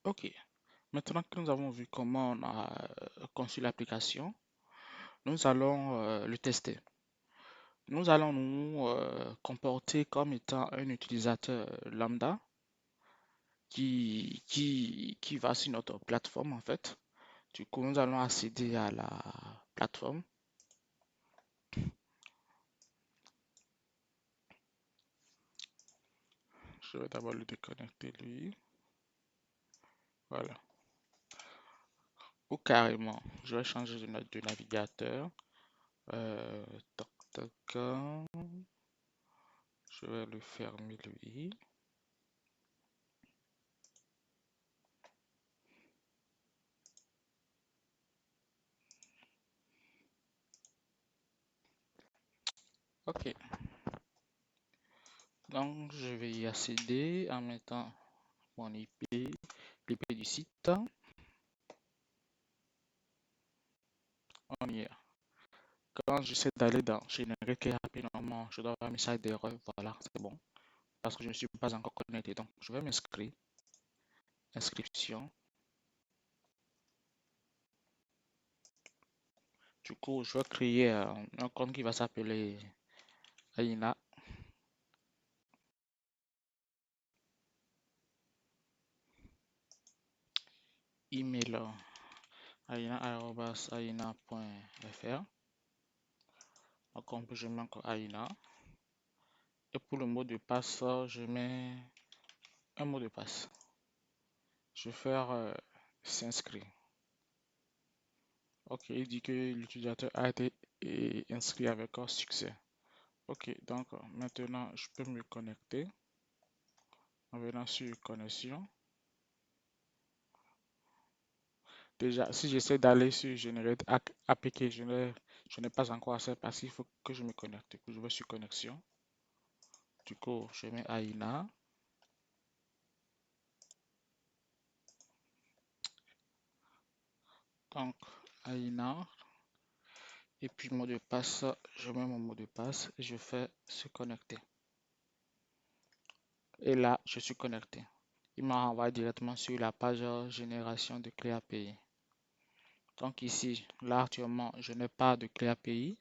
Ok. Maintenant que nous avons vu comment on a conçu l'application, nous allons le tester. Nous allons nous comporter comme étant un utilisateur lambda qui va sur notre plateforme en fait. Du coup, nous allons accéder à la plateforme. Je vais d'abord le déconnecter lui. Voilà. Ou carrément, je vais changer de navigateur. Euh, Toc, toc, je vais le fermer lui. Ok. Donc, je vais y accéder en mettant mon IP, l'IP du site. On y est. Quand j'essaie d'aller dans générer KAP, normalement, je dois avoir un message d'erreur. Voilà, c'est bon. Parce que je ne suis pas encore connecté. Donc, je vais m'inscrire. Inscription. Du coup, je vais créer un compte qui va s'appeler Aina. Email aina@aina.fr. Donc, je mets encore Aina. Et pour le mot de passe, je mets un mot de passe. Je vais faire s'inscrire. Ok, il dit que l'utilisateur a été inscrit avec un succès. Ok, donc maintenant je peux me connecter en venant sur connexion. Déjà, si j'essaie d'aller sur Generate APK, je n'ai pas encore accès parce qu'il faut que je me connecte. Du coup, je vais sur connexion. Du coup, je mets Aina. Donc, Aina. Et puis, mot de passe, je mets mon mot de passe et je fais se connecter. Et là, je suis connecté. Il m'a renvoyé directement sur la page génération de clé API. Donc ici, là actuellement, je n'ai pas de clé API.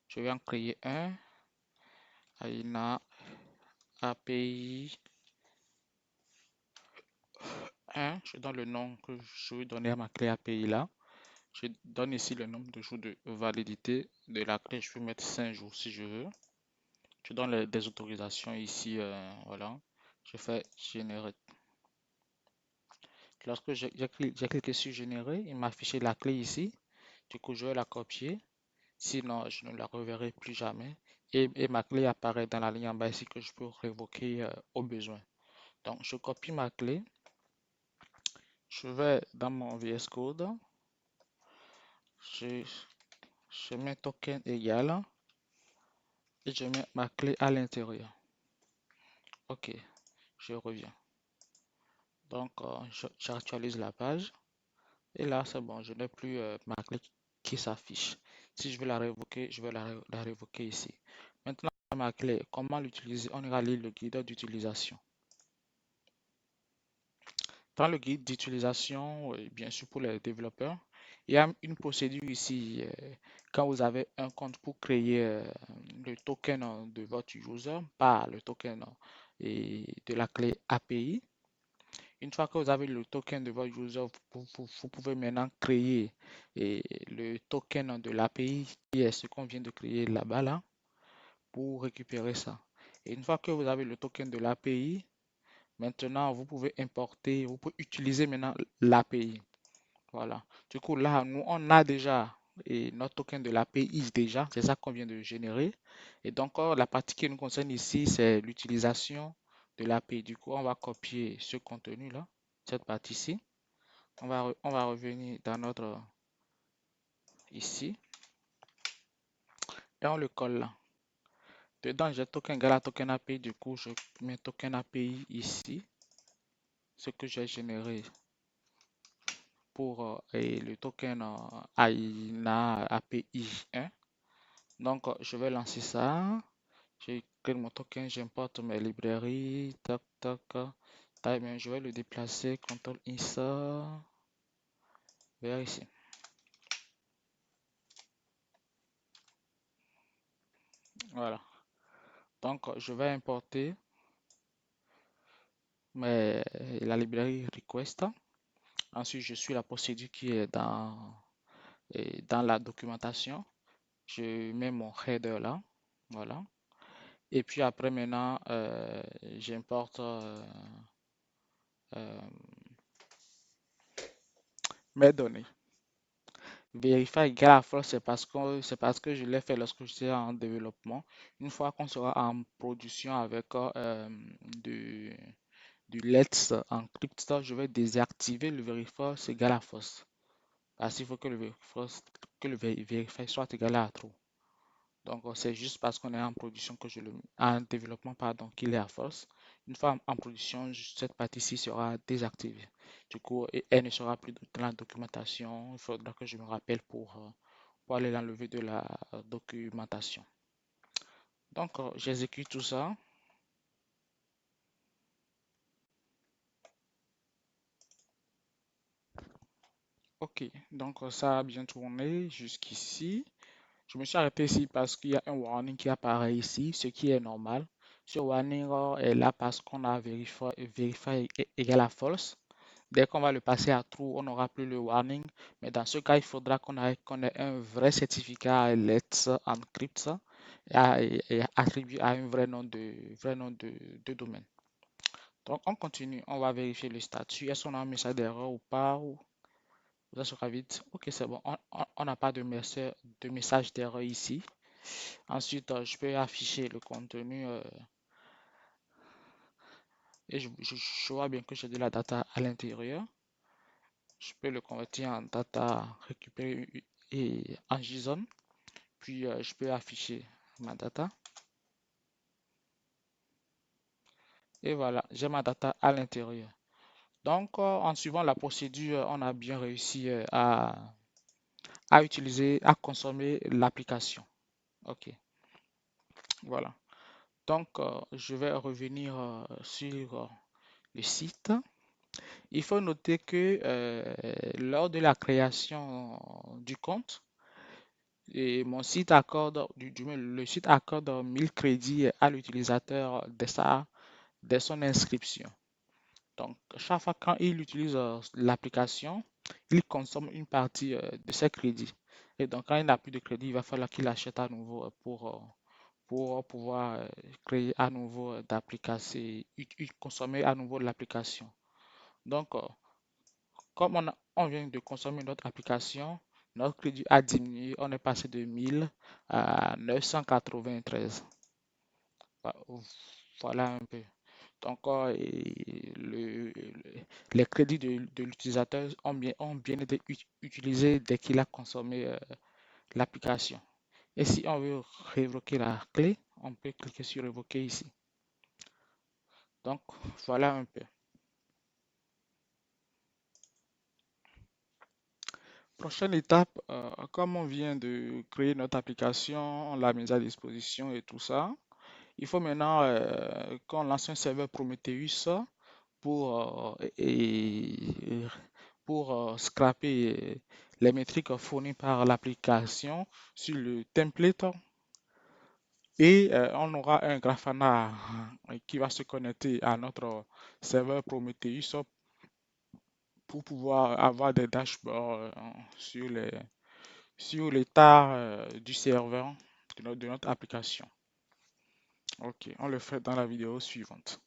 Je vais en créer un. Aina API 1. Je donne le nom que je vais donner à ma clé API là. Je donne ici le nombre de jours de validité de la clé. Je peux mettre 5 jours si je veux. Je donne des autorisations ici. Voilà. Je fais générer. Lorsque j'ai cliqué sur générer, il m'a affiché la clé ici. Du coup, je vais la copier. Sinon, je ne la reverrai plus jamais. Et ma clé apparaît dans la ligne en bas ici que je peux révoquer au besoin. Donc, je copie ma clé. Je vais dans mon VS Code. Je, je mets token égal et je mets ma clé à l'intérieur. Ok, je reviens. Donc, j'actualise la page. Et là, c'est bon, je n'ai plus ma clé qui s'affiche. Si je veux la révoquer, je vais la révoquer ici. Maintenant, ma clé, comment l'utiliser? On ira lire le guide d'utilisation. Dans le guide d'utilisation, bien sûr pour les développeurs, il y a une procédure ici. Quand vous avez un compte pour créer le token de votre user, pas le token de la clé API. Une fois que vous avez le token de votre user, vous pouvez maintenant créer le token de l'API qui est ce qu'on vient de créer là-bas là, pour récupérer ça. Et une fois que vous avez le token de l'API, maintenant vous pouvez importer, vous pouvez utiliser maintenant l'API. Voilà. Du coup, là, nous, on a déjà notre token de l'API déjà, c'est ça qu'on vient de générer. Et donc, la partie qui nous concerne ici, c'est l'utilisation de l'API. Du coup, on va copier ce contenu-là, cette partie-ci. On va revenir dans notre ici et on le colle là. Dedans, j'ai token égal à token API. Du coup, je mets token API ici, ce que j'ai généré pour le token AINA API 1. Donc, je vais lancer ça. Je crée mon token, j'importe mes librairies. Tac, tac. Très bien, je vais le déplacer, CTRL insert vers ici. Voilà. Donc, je vais importer la librairie request. Ensuite, je suis la procédure qui est dans la documentation. Je mets mon header là. Voilà. Et puis après, maintenant, j'importe euh, mes données. Verify égale à false, c'est parce que je l'ai fait lorsque j'étais en développement. Une fois qu'on sera en production avec du, du Let's Encrypt, je vais désactiver le verify c'est égal à false. Parce qu'il faut que le verify soit égal à true. Donc, c'est juste parce qu'on est en production en développement, pardon, qu'il est à false. Une fois en production, cette partie-ci sera désactivée. Du coup, elle ne sera plus dans la documentation. Il faudra que je me rappelle pour aller l'enlever de la documentation. Donc, j'exécute tout ça. OK. Donc, ça a bien tourné jusqu'ici. Je me suis arrêté ici parce qu'il y a un warning qui apparaît ici, ce qui est normal. Ce warning est là parce qu'on a vérifié égal à false. Dès qu'on va le passer à true, on n'aura plus le warning. Mais dans ce cas, il faudra qu'on ait un vrai certificat Let's Encrypt et attribué à un vrai nom de domaine. Donc, on continue. On va vérifier le statut. Est-ce qu'on a un message d'erreur ou pas? Ça sera vite. Ok, c'est bon. On n'a pas de message d'erreur ici. Ensuite, je peux afficher le contenu et je vois bien que j'ai de la data à l'intérieur. Je peux le convertir en data récupérée et en JSON. Puis, je peux afficher ma data. Et voilà, j'ai ma data à l'intérieur. Donc, en suivant la procédure, on a bien réussi à consommer l'application. Ok, voilà. Donc, je vais revenir sur le site. Il faut noter que lors de la création du compte, et mon site accorde, du moins, le site accorde 1000 crédits à l'utilisateur dès son inscription. Donc, chaque fois quand il utilise l'application, il consomme une partie de ses crédits. Et donc, quand il n'a plus de crédit, il va falloir qu'il achète à nouveau pour pouvoir créer à nouveau d'application, consommer à nouveau de l'application. Donc, comme on vient de consommer notre application, notre crédit a diminué. On est passé de 1000 à 993. Voilà un peu. Donc, les crédits de l'utilisateur ont bien été utilisés dès qu'il a consommé l'application. Et si on veut révoquer la clé, on peut cliquer sur révoquer ici. Donc, voilà un peu. Prochaine étape, comme on vient de créer notre application, on l'a mise à disposition et tout ça, il faut maintenant qu'on lance un serveur Prometheus pour scraper les métriques fournies par l'application sur le template et on aura un Grafana qui va se connecter à notre serveur Prometheus pour pouvoir avoir des dashboards sur l'état du serveur de notre application. Ok, on le fait dans la vidéo suivante.